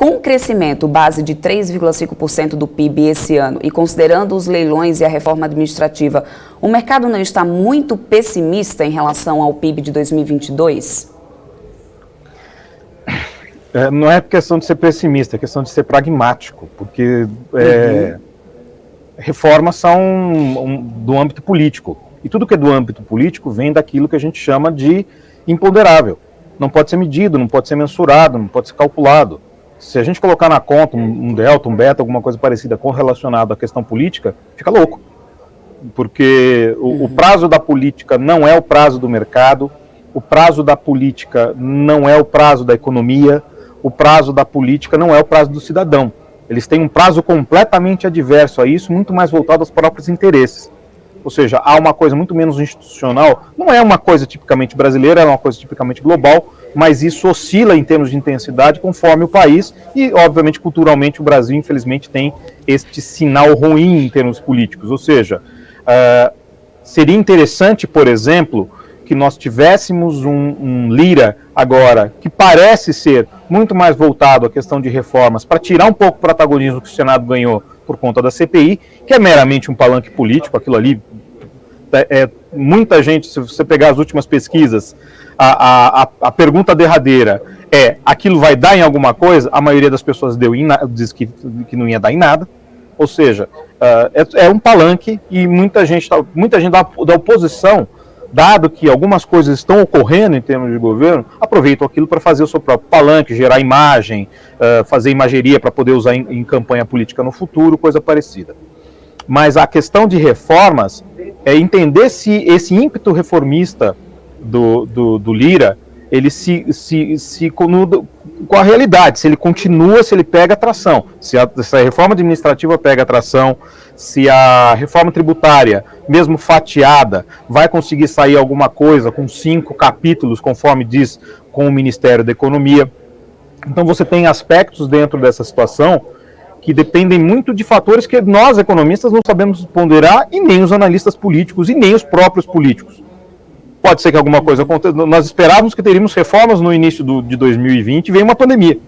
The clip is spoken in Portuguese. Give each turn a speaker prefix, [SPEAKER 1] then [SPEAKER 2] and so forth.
[SPEAKER 1] Com o crescimento base de 3,5% do PIB esse ano e considerando os leilões e a reforma administrativa, o mercado não está muito pessimista em relação ao PIB de 2022?
[SPEAKER 2] Não é questão de ser pessimista, é questão de ser pragmático, porque reformas são do âmbito político. E tudo que é do âmbito político vem daquilo que a gente chama de imponderável. Não pode ser medido, não pode ser mensurado, não pode ser calculado. Se a gente colocar na conta um delta, um beta, alguma coisa parecida relacionado à questão política, fica louco. Porque o prazo da política não é o prazo do mercado, o prazo da política não é o prazo da economia, o prazo da política não é o prazo do cidadão. Eles têm um prazo completamente adverso a isso, muito mais voltado aos próprios interesses. Ou seja, há uma coisa muito menos institucional, não é uma coisa tipicamente brasileira, é uma coisa tipicamente global, mas isso oscila em termos de intensidade conforme o país e, obviamente, culturalmente o Brasil, infelizmente, tem este sinal ruim em termos políticos. Ou seja, seria interessante, por exemplo, que nós tivéssemos um Lira agora que parece ser muito mais voltado à questão de reformas para tirar um pouco o protagonismo que o Senado ganhou por conta da CPI, que é meramente um palanque político, aquilo ali muita gente, se você pegar as últimas pesquisas, a pergunta derradeira é, aquilo vai dar em alguma coisa? A maioria das pessoas diz que não ia dar em nada, ou seja, é um palanque e muita gente da oposição, dado que algumas coisas estão ocorrendo em termos de governo, aproveitam aquilo para fazer o seu próprio palanque, gerar imagem, fazer imageria para poder usar em campanha política no futuro, coisa parecida. Mas a questão de reformas é entender se esse ímpeto reformista do Lira, ele se conuda com a realidade, se ele continua, se ele pega tração, se a reforma administrativa pega tração, se a reforma tributária, mesmo fatiada, vai conseguir sair alguma coisa com 5 capítulos, conforme diz com o Ministério da Economia. Então você tem aspectos dentro dessa situação que dependem muito de fatores que nós, economistas, não sabemos ponderar, e nem os analistas políticos, e nem os próprios políticos. Pode ser que alguma coisa aconteça. Nós esperávamos que teríamos reformas no início de 2020 e veio uma pandemia.